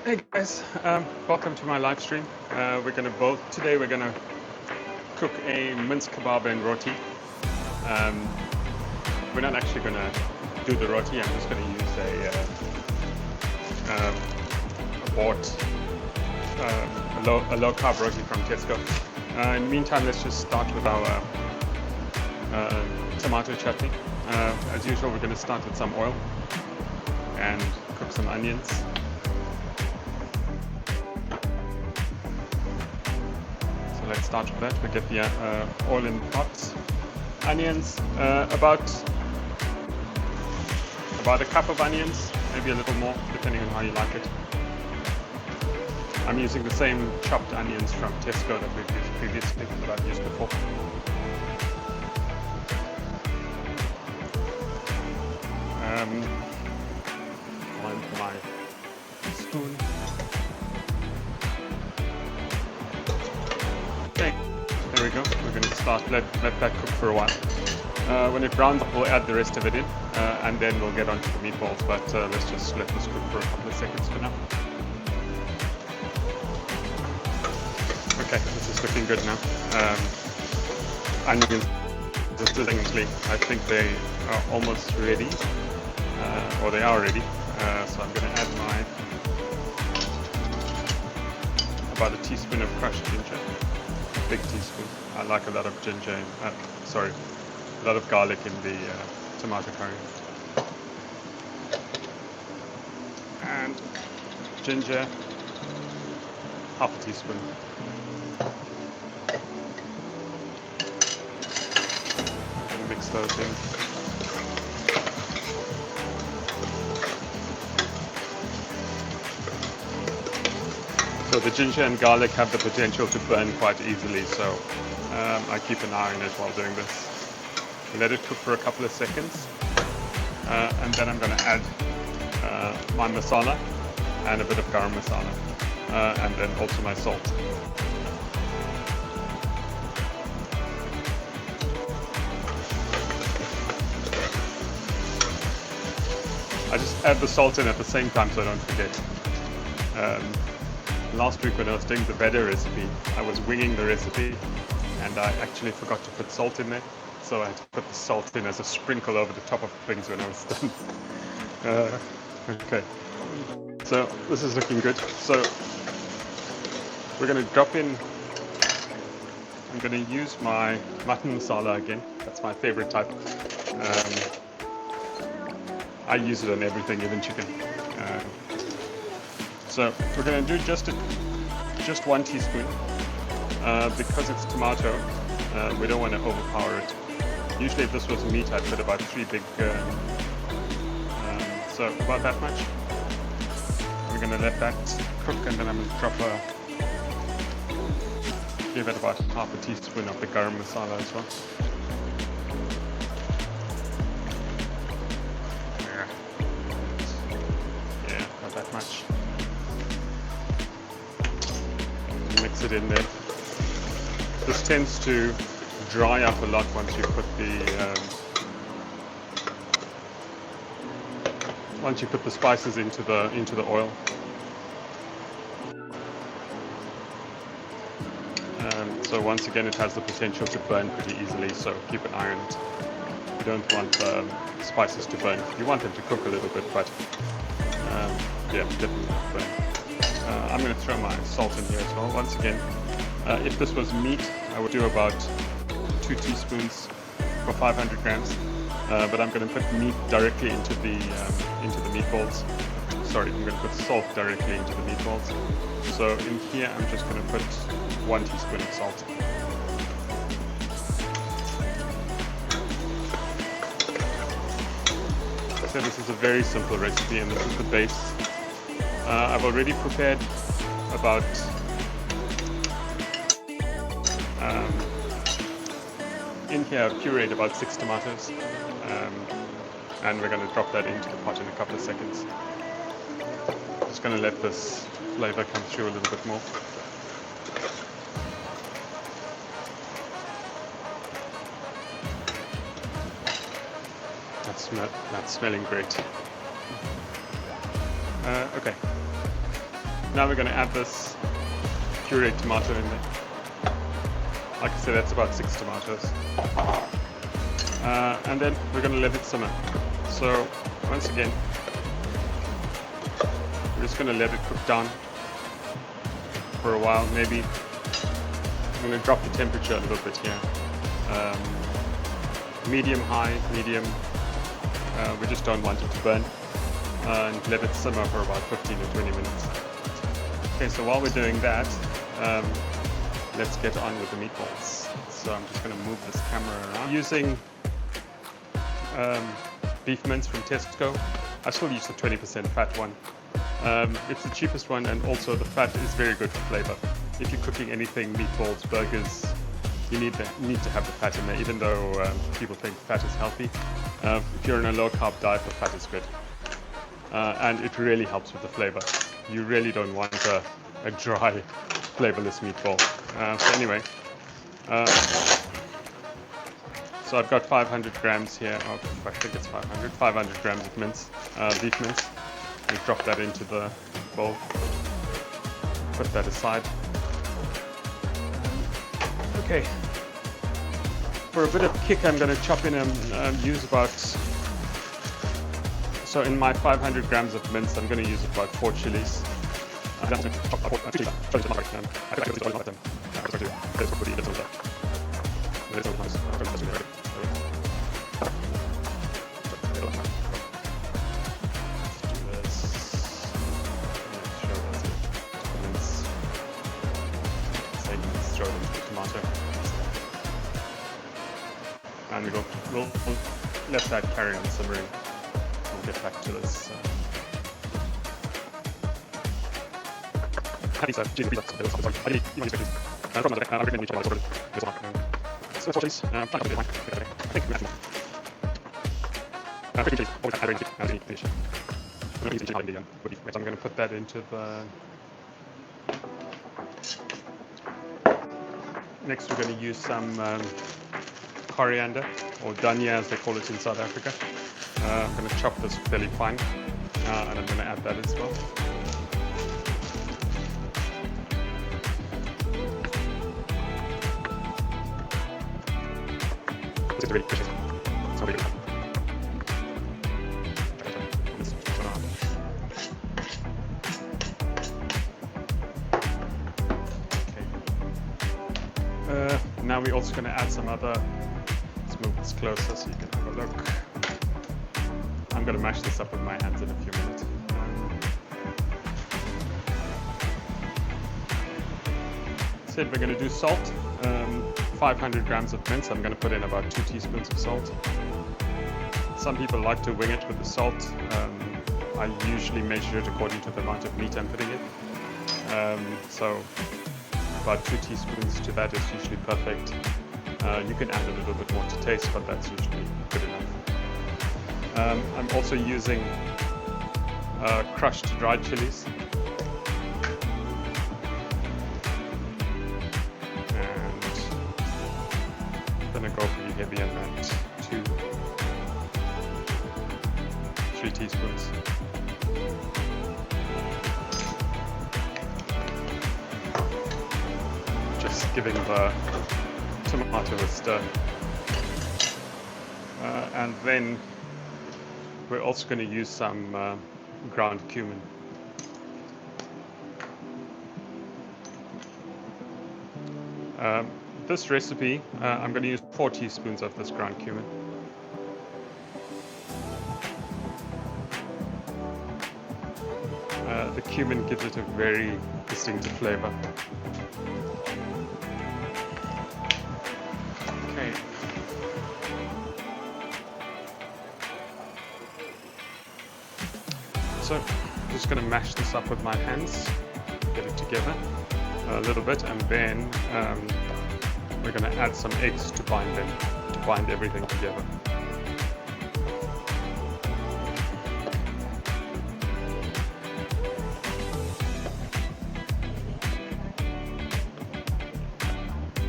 Hey guys, welcome to my live stream. Today we're gonna cook a mince kebab and roti. Um, we're not actually gonna do the roti. I'm just gonna use a bought a low carb roti from Tesco. In the meantime, let's just start with our tomato chutney. As usual, we're gonna start with some oil and cook some onions. Let's start with that. We get the oil in the pot. Onions, about a cup of onions, maybe a little more, depending on how you like it. I'm using the same chopped onions from Tesco that we've used previously, that I've used before. Find my spoon. Okay, there we go. We're going to start, let that cook for a while. When it browns up, we'll add the rest of it in, and then we'll get onto the meatballs, but let's just let this cook for a couple of seconds for now. Okay, this is looking good now. Onions, I think they are almost ready, or they are ready. So I'm going to add about a teaspoon of crushed ginger. Big teaspoon. I like a lot of ginger, a lot of garlic in the tomato curry. And ginger, half a teaspoon. And mix those in. So the ginger and garlic have the potential to burn quite easily, so I keep an eye on it while doing this. Let it cook for a couple of seconds, and then I'm going to add my masala and a bit of garam masala, and then also my salt. I just add the salt in at the same time so I don't forget. Last week when I was doing the veda recipe, I was winging the recipe and I actually forgot to put salt in there. So I had to put the salt in as a sprinkle over the top of things when I was done. Okay, so this is looking good. So we're going to drop in, I'm going to use my mutton masala again. That's my favorite type. I use it on everything, even chicken. So we're going to do just 1 teaspoon. Because it's tomato, we don't want to overpower it. Usually if this was meat, I'd put about 3 big, so about that much. We're going to let that cook, and then I'm going to give it about half a teaspoon of the garam masala as well. Yeah, not that much. Mix it in there. This tends to dry up a lot once you put the spices into the oil. So once again, it has the potential to burn pretty easily. So keep an eye on it. You don't want spices to burn. You want them to cook a little bit, but yeah, definitely burn. I'm going to throw my salt in here as well. Once again, if this was meat, I would do about 2 teaspoons for 500 grams. But I'm going to put meat directly into the meatballs. Sorry, I'm going to put salt directly into the meatballs. So in here, I'm just going to put 1 teaspoon of salt. So this is a very simple recipe, and this is the base. I've already prepared about in here I've pureed about 6 tomatoes, and we're going to drop that into the pot in a couple of seconds. Just going to let this flavor come through a little bit more. That's smelling great. Okay. Now we're going to add this pureed tomato in there. Like I said, that's about 6 tomatoes. And then we're going to let it simmer. So once again, we're just going to let it cook down for a while. Maybe I'm going to drop the temperature a little bit here. Medium, high, medium. We just don't want it to burn. And let it simmer for about 15 to 20 minutes. Okay, so while we're doing that, let's get on with the meatballs. So I'm just going to move this camera around. Using beef mince from Tesco. I still use the 20% fat one. It's the cheapest one, and also the fat is very good for flavor. If you're cooking anything, meatballs, burgers, you need to have the fat in there, even though people think fat is healthy. If you're in a low-carb diet, the fat is good. And it really helps with the flavor. You really don't want a dry, flavorless meatball. So anyway, so I've got 500 grams here of, I think it's 500 grams of mince, beef mince. We drop that into the bowl, put that aside. Okay, for a bit of kick, I'm going to chop in and use about, so in my 500 grams of mince, I'm going to use about 4 chilies. And we'll let that carry on simmering. We'll get back to this. I'm going to put that into the... Next we're going to use some coriander, or dhania as they call it in South Africa. I'm going to chop this fairly fine, and I'm going to add that as well. Now we're also going to add some other, let's move this closer so you can have a look. I'm going to mash this up with my hands in a few minutes. Said we're going to do salt, 500 grams of mince. I'm going to put in about 2 teaspoons of salt. Some people like to wing it with the salt. I usually measure it according to the amount of meat I'm putting in. So about 2 teaspoons to that is usually perfect. You can add a little bit more to taste, but that's usually good enough. I'm also using crushed dried chilies. And I'm gonna go pretty heavy on that, 3 teaspoons. Just giving the tomato a stir. And then we're also going to use some ground cumin. This recipe, I'm going to use 4 teaspoons of this ground cumin. The cumin gives it a very distinctive flavor. Okay. So I'm just going to mash this up with my hands, get it together a little bit, and then we're going to add some eggs to bind them, to bind everything together.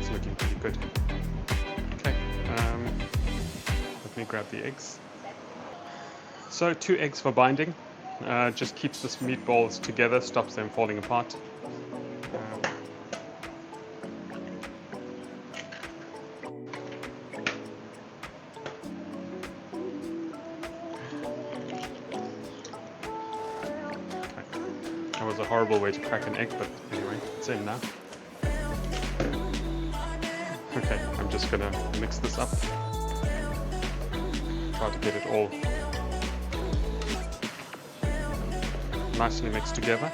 It's looking pretty good. Okay, let me grab the eggs. So 2 eggs for binding. just keeps the meatballs together, stops them falling apart. That was a horrible way to crack an egg, but anyway, it's in now. Okay, I'm just gonna mix this up. Try to get it all nicely mixed together,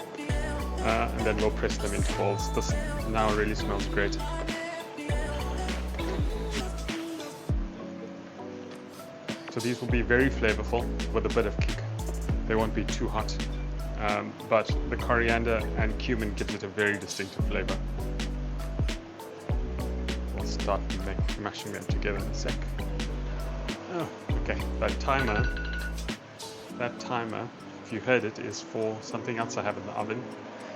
and then we'll press them into balls. This now really smells great. So these will be very flavorful with a bit of kick. They won't be too hot, but the coriander and cumin gives it a very distinctive flavor. We'll start mashing them together in a sec. Oh, okay, that timer, if you heard it, is for something else I have in the oven.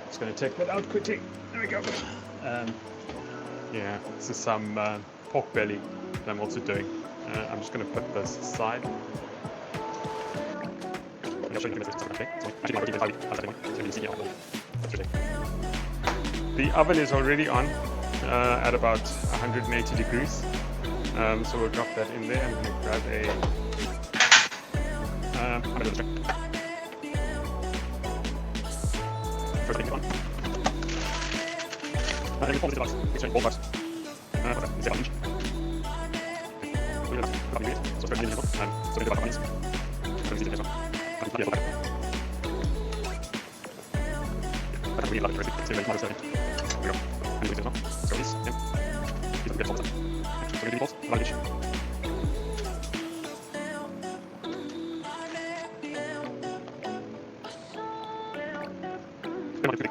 Just going to take that out quickly. There we go. Yeah, this is some pork belly that I'm also doing. I'm just going to put this aside. The oven is already on at about 180 degrees. So we'll drop that in there and we'll grab a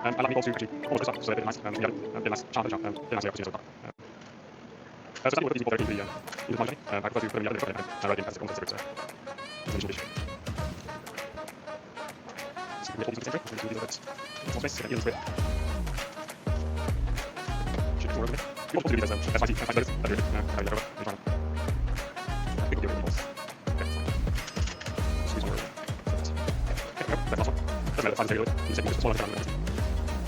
I like meatballs to actually hold this up so that they're nice and yellow and they're nice sharp and they're nice opportunities so far. So starting with these meatballs directly into the quantity, I prefer to put them in the oven and right in as the concept is a initial dish. So we get all these in the center, we'll do these small space, so that yields with should be more over there. You also do these as spicy burgers, that are really very yellow, really fine. We can do meatballs. Okay, that's fine. Squeeze more over. Okay, no, that's awesome. Doesn't matter the size of the you just take more smaller down. There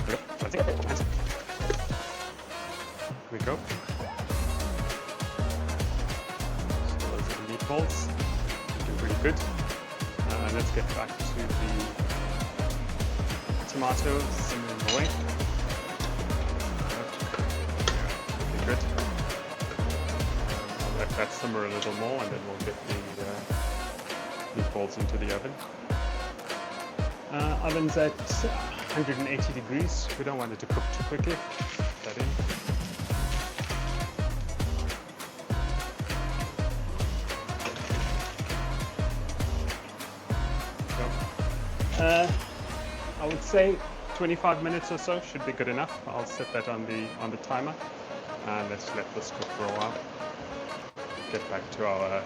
we go. So that's it. Hands. Here we go. So those are the meatballs. Looking pretty good. Let's get back to the tomatoes simmering away. Pretty good. I'll let that simmer a little more and then we'll get the meatballs into the oven. Oven's at 180 degrees. We don't want it to cook too quickly. Put that in. I would say 25 minutes or so should be good enough. I'll set that on the timer and let's let this cook for a while. Get back to our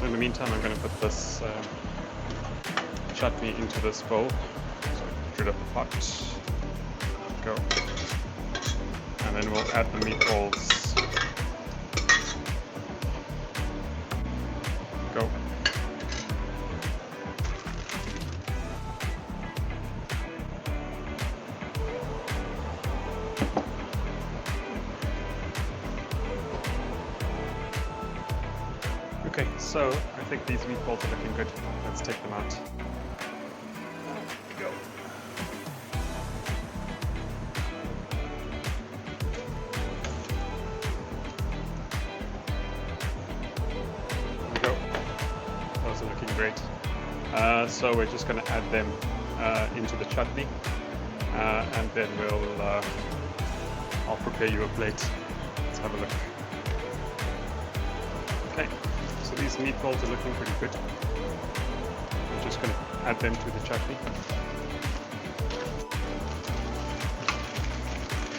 So in the meantime, I'm going to put this chutney into this bowl. So get rid of the pot. Go. And then we'll add the meatballs. Go. Okay, so I think these meatballs are looking good. Let's take them out. There we go. There we go. Those are looking great. So we're just going to add them into the chutney, and then I'll prepare you a plate. Let's have a look. Okay. So these meatballs are looking pretty good. I'm just going to add them to the chutney.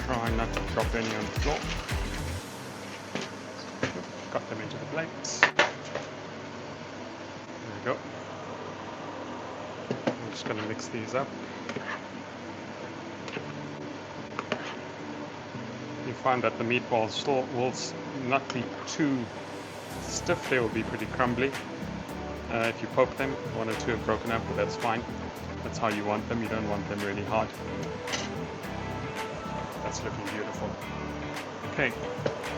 Try not to drop any on the floor. Got them into the plate. There we go. I'm just going to mix these up. You find that the meatballs will not be too stiff, they will be pretty crumbly. If you poke them, one or two have broken up, but that's fine. That's how you want them. You don't want them really hard. That's looking beautiful. Okay,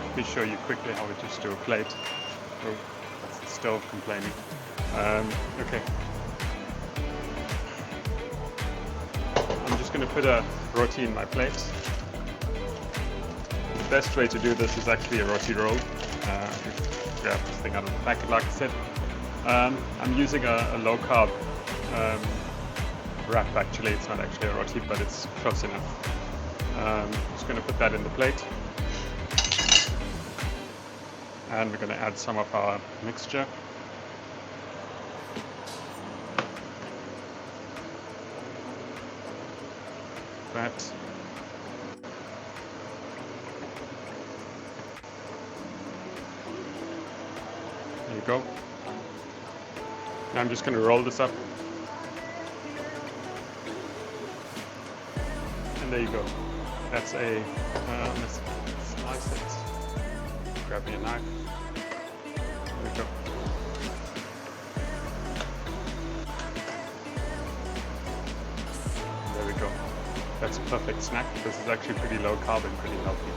let me show you quickly how we just do a plate. Oh, that's the stove complaining. Okay. I'm just going to put a roti in my plate. The best way to do this is actually a roti roll. Grab this thing out of the packet, like I said. I'm using a low-carb wrap. Actually, it's not actually a roti, but it's close enough. Just going to put that in the plate, and we're going to add some of our mixture. That. There you go. Now I'm just going to roll this up. And there you go. That's a, let's slice it. Grab me a knife. There we go. There we go. That's a perfect snack. This is actually pretty low carb and pretty healthy.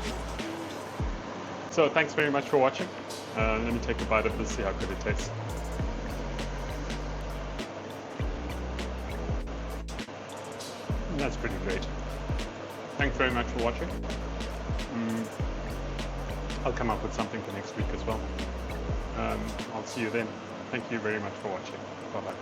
So thanks very much for watching. Let me take a bite of this, see how good it tastes. And that's pretty great. Thanks very much for watching. I'll come up with something for next week as well. I'll see you then. Thank you very much for watching. Bye-bye.